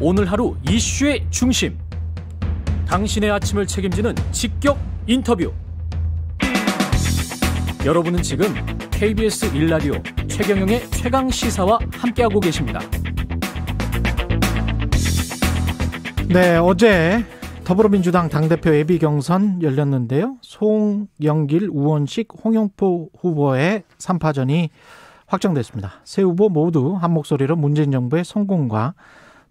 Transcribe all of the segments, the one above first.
오늘 하루 이슈의 중심, 당신의 아침을 책임지는 직격 인터뷰. 여러분은 지금 KBS 1라디오 최경영의 최강시사와 함께하고 계십니다. 네, 어제 더불어민주당 당대표 예비경선 열렸는데요. 송영길, 우원식, 홍영표 후보의 3파전이 확정됐습니다. 세 후보 모두 한 목소리로 문재인 정부의 성공과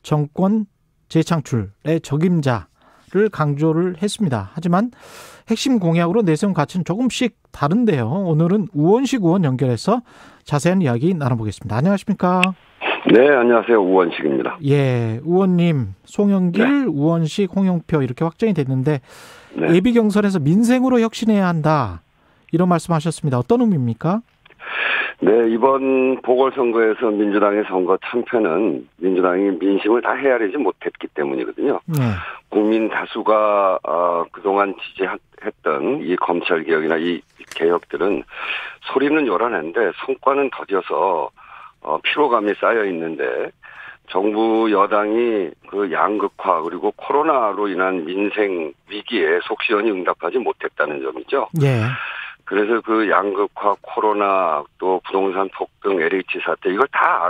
정권 재창출의 적임자를 강조를 했습니다. 하지만 핵심 공약으로 내세운 가치는 조금씩 다른데요. 오늘은 우원식 의원 연결해서 자세한 이야기 나눠보겠습니다. 안녕하십니까? 네, 안녕하세요. 우원식입니다. 예, 의원님, 송영길, 네. 우원식, 홍영표 이렇게 확정이 됐는데 네. 예비 경선에서 민생으로 혁신해야 한다 이런 말씀하셨습니다. 어떤 의미입니까? 네, 이번 보궐선거에서 민주당의 선거 참패는 민주당이 민심을 다 헤아리지 못했기 때문이거든요. 네. 국민 다수가 그동안 지지했던 이 검찰개혁이나 이 개혁들은 소리는 요란한데 성과는 더뎌서 피로감이 쌓여 있는데 정부 여당이 그 양극화 그리고 코로나로 인한 민생 위기에 속시원히 응답하지 못했다는 점이죠. 예. 그래서 그 양극화, 코로나, 또 부동산 폭등, LH 사태 이걸 다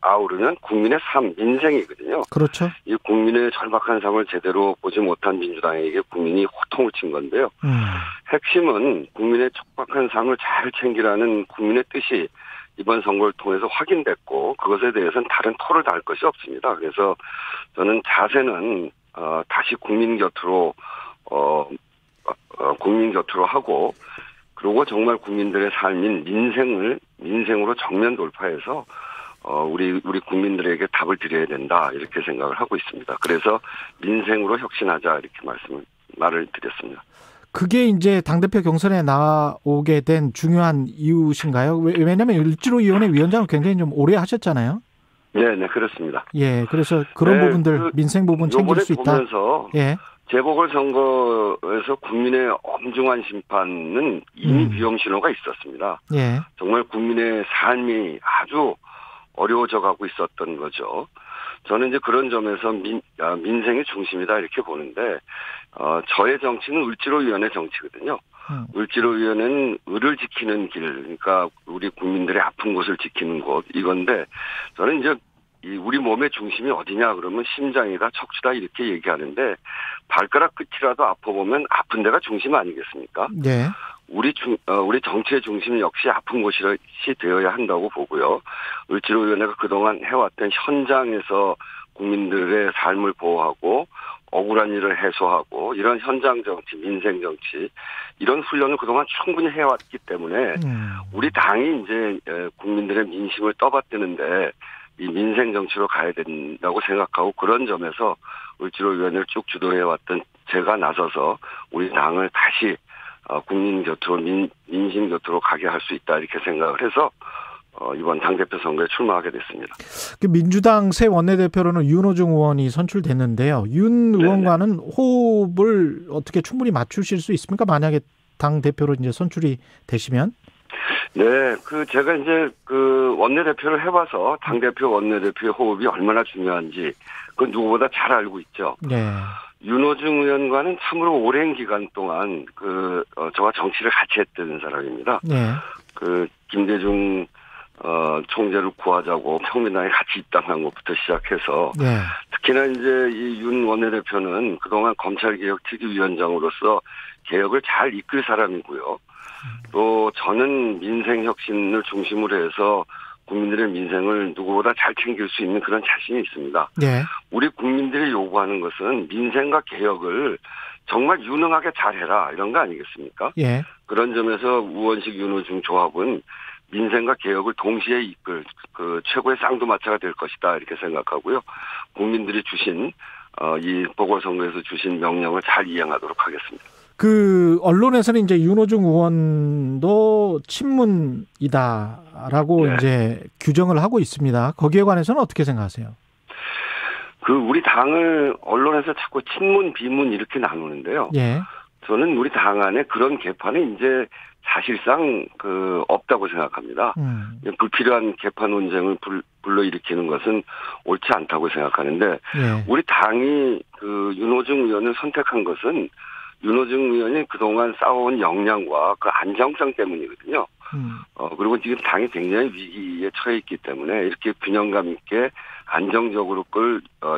아우르는 국민의 삶, 민생이거든요. 그렇죠. 이 국민의 절박한 삶을 제대로 보지 못한 민주당에게 국민이 호통을 친 건데요. 핵심은 국민의 척박한 삶을 잘 챙기라는 국민의 뜻이 이번 선거를 통해서 확인됐고 그것에 대해서는 다른 토를 달 것이 없습니다. 그래서 저는 자세는 다시 국민 곁으로 하고 그리고 정말 국민들의 삶인 민생으로 정면 돌파해서 우리 국민들에게 답을 드려야 된다 이렇게 생각을 하고 있습니다. 그래서 민생으로 혁신하자 이렇게 말을 드렸습니다. 그게 이제 당대표 경선에 나오게 된 중요한 이유신가요? 왜냐하면 을지로위원회 위원장을 굉장히 좀 오래 하셨잖아요. 네, 그렇습니다. 예, 그래서 그런 부분들 민생 부분 챙길 수 있다. 보면서 예. 재보궐선거에서 국민의 엄중한 심판은 이미 위험 신호가 있었습니다. 예. 정말 국민의 삶이 아주 어려워져 가고 있었던 거죠. 저는 이제 그런 점에서 민생이 중심이다 이렇게 보는데 저의 정치는 을지로위원회 정치거든요. 을지로위원회는 을을 지키는 길, 그러니까 우리 국민들의 아픈 곳을 지키는 곳 이건데 저는 이제 우리 몸의 중심이 어디냐 그러면 심장이다, 척추다 이렇게 얘기하는데 발가락 끝이라도 아파보면 아픈 데가 중심 아니겠습니까? 네. 우리 정치의 중심 역시 아픈 곳이 되어야 한다고 보고요. 을지로위원회가 그동안 해왔던 현장에서 국민들의 삶을 보호하고 억울한 일을 해소하고 이런 현장 정치, 민생 정치 이런 훈련을 그동안 충분히 해왔기 때문에 우리 당이 이제 국민들의 민심을 떠받드는데 이 민생 정치로 가야 된다고 생각하고 그런 점에서 을지로위원회를 쭉 주도해왔던 제가 나서서 우리 당을 다시 국민 곁으로 민심 곁으로 가게 할 수 있다 이렇게 생각을 해서 이번 당대표 선거에 출마하게 됐습니다. 민주당 새 원내대표로는 윤호중 의원이 선출됐는데요. 윤 의원과는 호흡을 어떻게 충분히 맞추실 수 있습니까? 만약에 당대표로 이제 선출이 되시면? 네, 제가 이제 원내대표를 해봐서 당대표 원내대표의 호흡이 얼마나 중요한지 누구보다 잘 알고 있죠. 네. 윤호중 의원과는 참으로 오랜 기간 동안 저와 정치를 같이 했던 사람입니다. 네. 김대중 총재를 구하자고 평민당에 같이 입당한 것부터 시작해서 네. 특히나 이제 이 윤 원내대표는 그동안 검찰개혁 특위위원장으로서 개혁을 잘 이끌 사람이고요. 또 저는 민생혁신을 중심으로 해서 국민들의 민생을 누구보다 잘 챙길 수 있는 그런 자신이 있습니다. 네. 우리 국민들이 요구하는 것은 민생과 개혁을 정말 유능하게 잘해라 이런 거 아니겠습니까? 예. 그런 점에서 우원식 윤호중 조합은 민생과 개혁을 동시에 이끌 최고의 쌍두마차가 될 것이다 이렇게 생각하고요. 국민들이 주신 이 보궐선거에서 주신 명령을 잘 이행하도록 하겠습니다. 언론에서는 이제 윤호중 의원도 친문이다라고 네. 이제 규정을 하고 있습니다. 거기에 관해서는 어떻게 생각하세요? 우리 당을 언론에서 자꾸 친문, 비문 이렇게 나누는데요. 예. 저는 우리 당 안에 그런 개판이 이제 사실상 없다고 생각합니다. 불필요한 개판 논쟁을 불러일으키는 것은 옳지 않다고 생각하는데 예. 우리 당이 윤호중 의원을 선택한 것은 윤호중 의원이 그동안 쌓아온 역량과 그 안정성 때문이거든요. 그리고 지금 당이 굉장히 위기에 처해 있기 때문에 이렇게 균형감 있게 안정적으로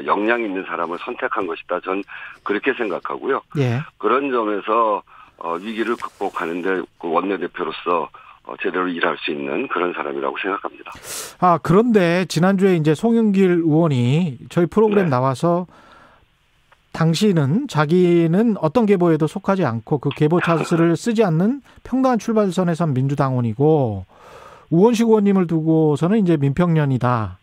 역량 있는 사람을 선택한 것이다. 전 그렇게 생각하고요. 예. 그런 점에서 위기를 극복하는데 원내대표로서 제대로 일할 수 있는 그런 사람이라고 생각합니다. 그런데 지난주에 이제 송영길 의원이 저희 프로그램 네. 나와서 당신은 자기는 어떤 계보에도 속하지 않고 그 계보 찬스를 쓰지 않는 평등한 출발선에 선 민주당원이고 우원식 의원님을 두고서는 이제 민평년이다.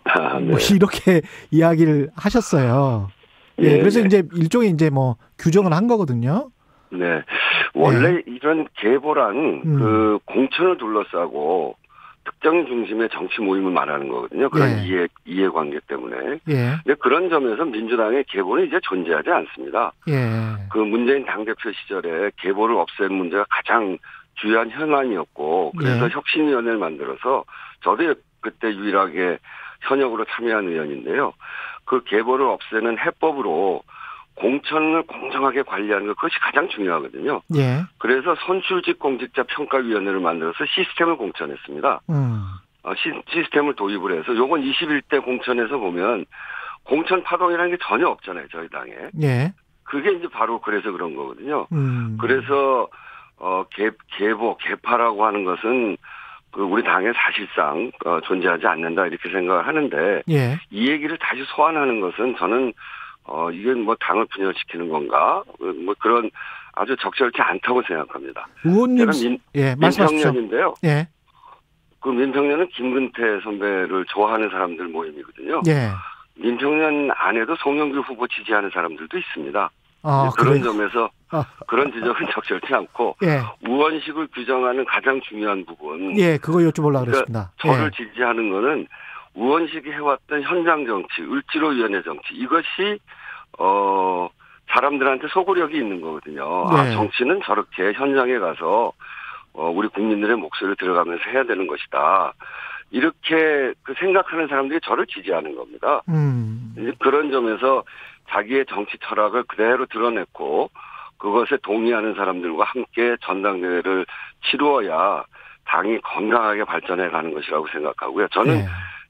네. 뭐 이렇게 이야기를 하셨어요. 예, 그래서 네. 이제 일종의 이제 뭐 규정을 한 거거든요. 네. 원래 이런 계보란 공천을 둘러싸고 특정 중심의 정치 모임을 말하는 거거든요. 그런 이해관계 때문에. 근데 그런 점에서 민주당의 계보는 이제 존재하지 않습니다. 그 문재인 당대표 시절에 계보를 없애는 문제가 가장 주요한 현안이었고 그래서 혁신위원회를 만들어서 저도 그때 유일하게 현역으로 참여한 의원인데요. 그 계보를 없애는 해법으로 공천을 공정하게 관리하는 것 그것이 가장 중요하거든요. 그래서 선출직 공직자 평가위원회를 만들어서 시스템을 공천했습니다. 시스템을 도입을 해서 요건 21대 공천에서 보면 공천 파동이라는 게 전혀 없잖아요. 저희 당에. 그게 이제 바로 그래서 그런 거거든요. 그래서 계파라고 하는 것은 우리 당에 사실상 존재하지 않는다 이렇게 생각을 하는데 이 얘기를 다시 소환하는 것은 저는 이건 뭐 당을 분열시키는 건가? 뭐 그런 아주 적절치 않다고 생각합니다. 의원님, 민평년인데요. 그 민평년은 김근태 선배를 좋아하는 사람들 모임이거든요. 민평년 안에도 송영길 후보 지지하는 사람들도 있습니다. 그런 점에서 그런 지적은 적절치 않고 우원식을 규정하는 가장 중요한 부분. 그거 여쭤보려고 그랬습니다. 저를 지지하는 거는 우원식이 해왔던 현장 정치, 을지로위원회 정치 이것이 사람들한테 소구력이 있는 거거든요. 정치는 저렇게 현장에 가서 우리 국민들의 목소리를 들어가면서 해야 되는 것이다. 이렇게 생각하는 사람들이 저를 지지하는 겁니다. 그런 점에서 자기의 정치 철학을 그대로 드러냈고 그것에 동의하는 사람들과 함께 전당대회를 치루어야 당이 건강하게 발전해 가는 것이라고 생각하고요. 저는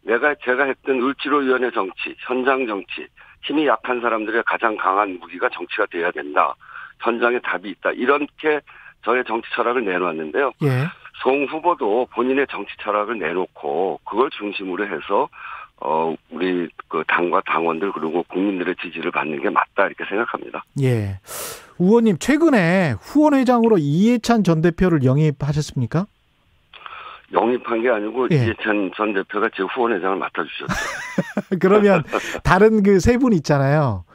제가 했던 을지로위원회 정치, 현장 정치, 힘이 약한 사람들의 가장 강한 무기가 정치가 돼야 된다. 현장에 답이 있다. 이렇게 저의 정치 철학을 내놓았는데요. 송 후보도 본인의 정치 철학을 내놓고 그걸 중심으로 해서 우리 당과 당원들 그리고 국민들의 지지를 받는 게 맞다 이렇게 생각합니다. 의원님 최근에 후원회장으로 이해찬 전 대표를 영입하셨습니까? 영입한 게 아니고 이해찬 전 대표가 제 후원회장을 맡아주셨죠. 그러면 다른 그 세 분 있잖아요.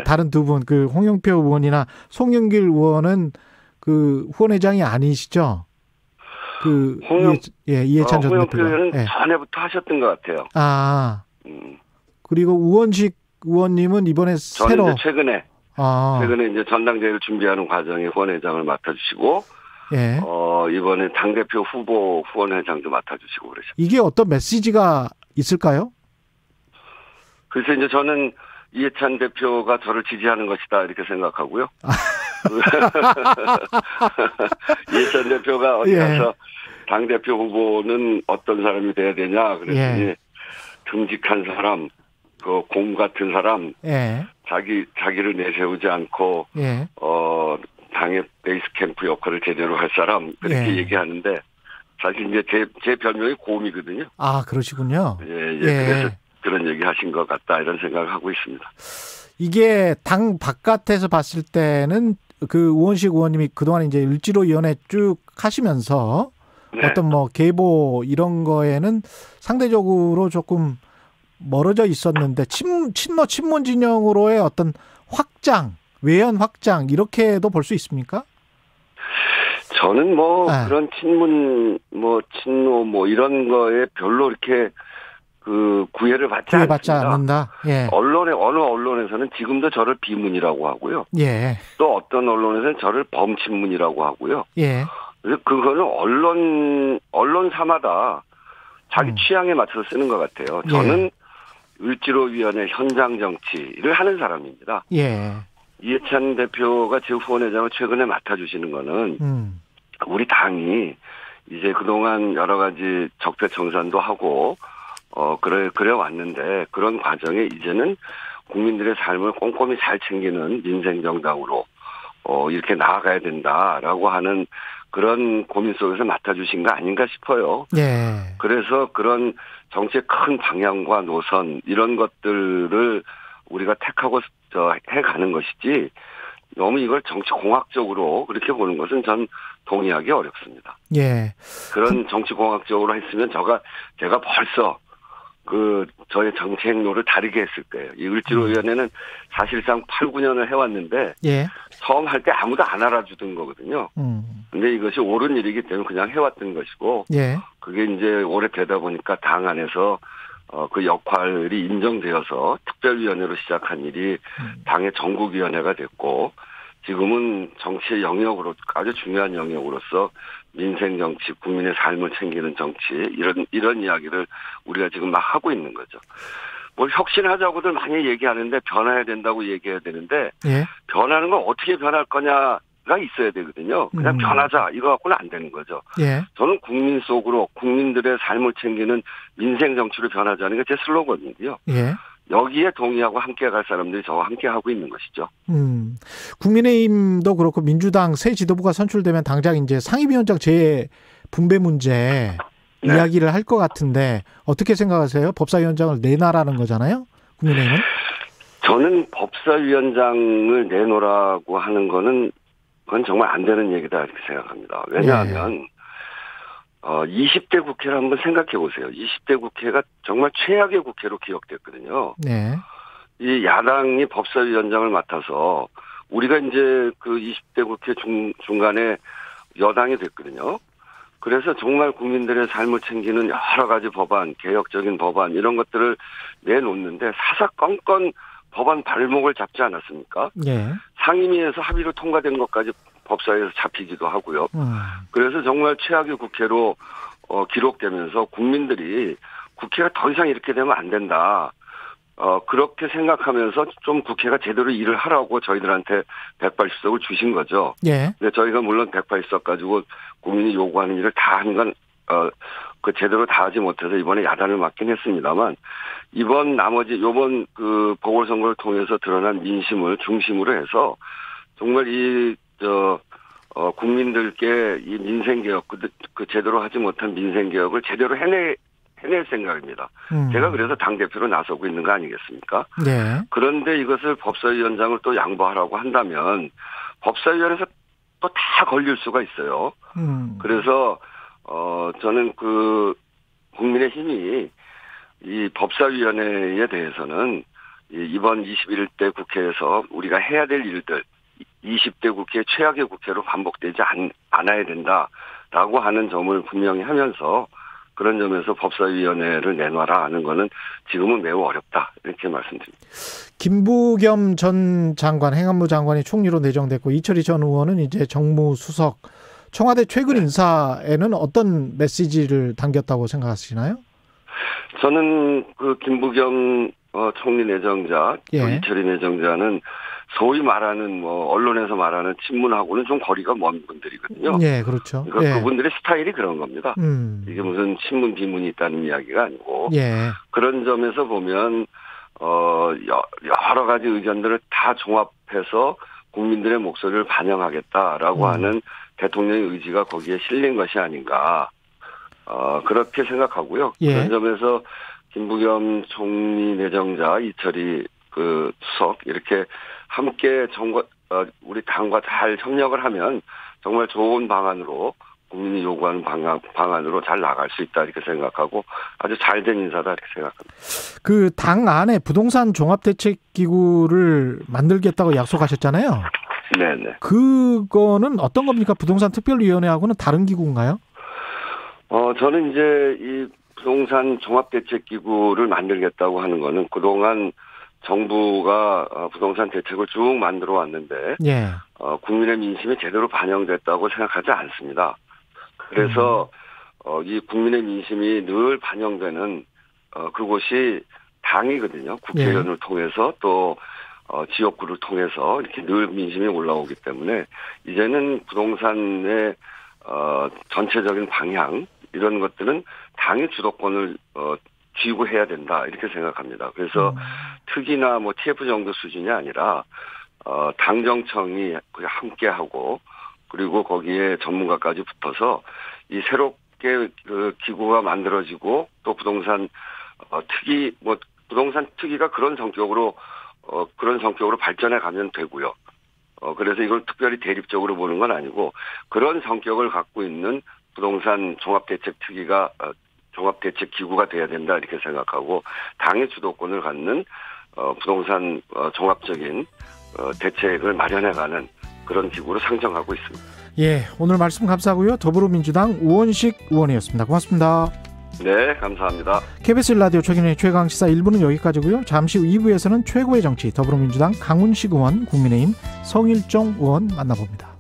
다른 두 분, 홍영표 의원이나 송영길 의원은 그 후원회장이 아니시죠? 이해찬 전 홍영표 대표가. 의원은 전에부터 하셨던 것 같아요. 그리고 우원식 의원님은 이번에 새로. 이제 최근에 이제 전당대회를 준비하는 과정에 후원회장을 맡아주시고. 이번에 당대표 후보 후원회장도 맡아주시고 그러셨죠. 이게 어떤 메시지가 있을까요? 그래서 이제 저는 이해찬 대표가 저를 지지하는 것이다 이렇게 생각하고요. 이해찬 대표가 어디 가서 당대표 후보는 어떤 사람이 돼야 되냐 그랬더니 듬직한 사람, 곰 같은 사람, 자기를 내세우지 않고 당의 베이스 캠프 역할을 제대로 할 사람 그렇게 얘기하는데 사실 이제 제 별명이 곰이거든요. 그러시군요. 그래서 그런 얘기 하신 것 같다 이런 생각을 하고 있습니다. 이게 당 바깥에서 봤을 때는 그 우원식 의원님이 그동안 이제 을지로위원회 쭉 하시면서 어떤 뭐 계보 이런 거에는 상대적으로 조금 멀어져 있었는데 친문 진영으로의 어떤 확장 외연 확장 이렇게도 볼 수 있습니까? 저는 그런 친문 친노 이런 거에 별로 이렇게 그 구애를 받지 않는다. 예. 어느 언론에서는 지금도 저를 비문이라고 하고요. 예. 또 어떤 언론에서는 저를 범친문이라고 하고요. 예. 그래서 그거는 언론사마다 자기 취향에 맞춰서 쓰는 것 같아요. 저는 을지로위원회 현장 정치를 하는 사람입니다. 예. 이해찬 대표가 제 후원회장을 최근에 맡아주시는 거는 우리 당이 이제 그동안 여러 가지 적폐청산도 하고 그래 왔는데 그런 과정에 이제는 국민들의 삶을 꼼꼼히 잘 챙기는 민생정당으로 이렇게 나아가야 된다라고 하는 그런 고민 속에서 맡아주신 거 아닌가 싶어요. 네. 그래서 그런 정치의 큰 방향과 노선 이런 것들을 우리가 택하고 해가는 것이지 너무 이걸 정치공학적으로 그렇게 보는 것은 전 동의하기 어렵습니다. 예. 그런 정치공학적으로 했으면 제가 벌써 저의 정치 행로를 다르게 했을 거예요. 이 을지로위원회는 사실상 8, 9년을 해왔는데, 예. 처음 할 때 아무도 안 알아주던 거거든요. 근데 이것이 옳은 일이기 때문에 그냥 해왔던 것이고, 예. 그게 이제 오래 되다 보니까 당 안에서 그 역할이 인정되어서 특별위원회로 시작한 일이 당의 전국위원회가 됐고, 지금은 정치의 영역으로 아주 중요한 영역으로서 민생 정치, 국민의 삶을 챙기는 정치 이런 이야기를 우리가 지금 막 하고 있는 거죠. 뭘 혁신하자고들 많이 얘기하는데 변화해야 된다고 얘기해야 되는데 예. 변하는 건 어떻게 변할 거냐가 있어야 되거든요. 그냥 변하자 이거 갖고는 안 되는 거죠. 예. 저는 국민 속으로 국민들의 삶을 챙기는 민생 정치로 변하자는 게 제 슬로건이고요. 예. 여기에 동의하고 함께 갈 사람들이 저와 함께 하고 있는 것이죠. 국민의힘도 그렇고 민주당 새 지도부가 선출되면 당장 이제 상임위원장 재분배 문제 이야기를 할 것 같은데 어떻게 생각하세요? 법사위원장을 내놔라는 거잖아요. 국민의힘은? 저는 법사위원장을 내놓으라고 하는 거는 그건 정말 안 되는 얘기다 이렇게 생각합니다. 왜냐하면 20대 국회를 한번 생각해 보세요. 20대 국회가 정말 최악의 국회로 기억됐거든요. 네. 이 야당이 법사위원장을 맡아서 우리가 이제 그 20대 국회 중간에 여당이 됐거든요. 그래서 정말 국민들의 삶을 챙기는 여러 가지 법안, 개혁적인 법안 이런 것들을 내놓는데 사사건건 법안 발목을 잡지 않았습니까? 네. 상임위에서 합의로 통과된 것까지 법사위에서 잡히기도 하고요. 그래서 정말 최악의 국회로 기록되면서 국민들이 국회가 더 이상 이렇게 되면 안 된다. 그렇게 생각하면서 좀 국회가 제대로 일을 하라고 저희들한테 180석을 주신 거죠. 예. 근데 저희가 물론 180석 가지고 국민이 요구하는 일을 다 하는 건 제대로 다 하지 못해서 이번에 야단을 맞긴 했습니다만 이번 그 보궐선거를 통해서 드러난 민심을 중심으로 해서 정말 국민들께 이 민생개혁, 제대로 하지 못한 민생개혁을 제대로 해낼 생각입니다. 제가 그래서 당대표로 나서고 있는 거 아니겠습니까? 네. 그런데 이것을 법사위원장을 또 양보하라고 한다면 법사위원회에서 또 다 걸릴 수가 있어요. 그래서 저는 국민의힘이 이 법사위원회에 대해서는 이번 21대 국회에서 우리가 해야 될 일들 20대 국회 최악의 국회로 반복되지 않아야 된다라고 하는 점을 분명히 하면서 그런 점에서 법사위원회를 내놔라 하는 거는 지금은 매우 어렵다 이렇게 말씀드립니다. 김부겸 전 장관, 행안부 장관이 총리로 내정됐고 이철희 전 의원은 이제 정무수석. 청와대 최근 인사에는 어떤 메시지를 담겼다고 생각하시나요? 저는 김부겸 총리 내정자, 이철희 내정자는 소위 말하는 언론에서 말하는 친문하고는 좀 거리가 먼 분들이거든요. 네, 그렇죠. 그러니까 그분들의 스타일이 그런 겁니다. 이게 무슨 친문 비문이 있다는 이야기가 아니고 그런 점에서 보면 여러 가지 의견들을 다 종합해서 국민들의 목소리를 반영하겠다라고 하는 대통령의 의지가 거기에 실린 것이 아닌가 그렇게 생각하고요. 그런 점에서 김부겸 총리 내정자, 이철희 수석 이렇게 함께 우리 당과 잘 협력을 하면 정말 좋은 방안으로 국민이 요구하는 방안으로 잘 나갈 수 있다 이렇게 생각하고 아주 잘된 인사다 이렇게 생각합니다. 그 당 안에 부동산 종합대책기구를 만들겠다고 약속하셨잖아요. 네네. 그거는 어떤 겁니까? 부동산 특별위원회하고는 다른 기구인가요? 저는 이제 이 부동산 종합대책기구를 만들겠다고 하는 거는 그동안 정부가 부동산 대책을 쭉 만들어 왔는데 예. 국민의 민심이 제대로 반영됐다고 생각하지 않습니다. 그래서 이 국민의 민심이 늘 반영되는 그곳이 당이거든요. 국회의원을 예. 통해서 또 지역구를 통해서 이렇게 늘 민심이 올라오기 때문에 이제는 부동산의 전체적인 방향 이런 것들은 당의 주도권을 쥐고 해야 된다 이렇게 생각합니다. 그래서 특위나 뭐 TF 정도 수준이 아니라 당정청이 함께하고 그리고 거기에 전문가까지 붙어서 이 새롭게 그 기구가 만들어지고 또 부동산 특위 뭐 부동산 특위가 그런 성격으로 발전해 가면 되고요. 그래서 이걸 특별히 대립적으로 보는 건 아니고 그런 성격을 갖고 있는 부동산 종합대책특위가 종합대책기구가 돼야 된다 이렇게 생각하고 당의 주도권을 갖는 부동산 종합적인 대책을 마련해가는 그런 기구로 상정하고 있습니다. 예, 오늘 말씀 감사하고요. 더불어민주당 우원식 의원이었습니다. 고맙습니다. 네, 감사합니다. KBS 라디오 최경영의 최강시사 1부는 여기까지고요. 잠시 후 2부에서는 최고의 정치 더불어민주당 강훈식 의원, 국민의힘 성일종 의원 만나봅니다.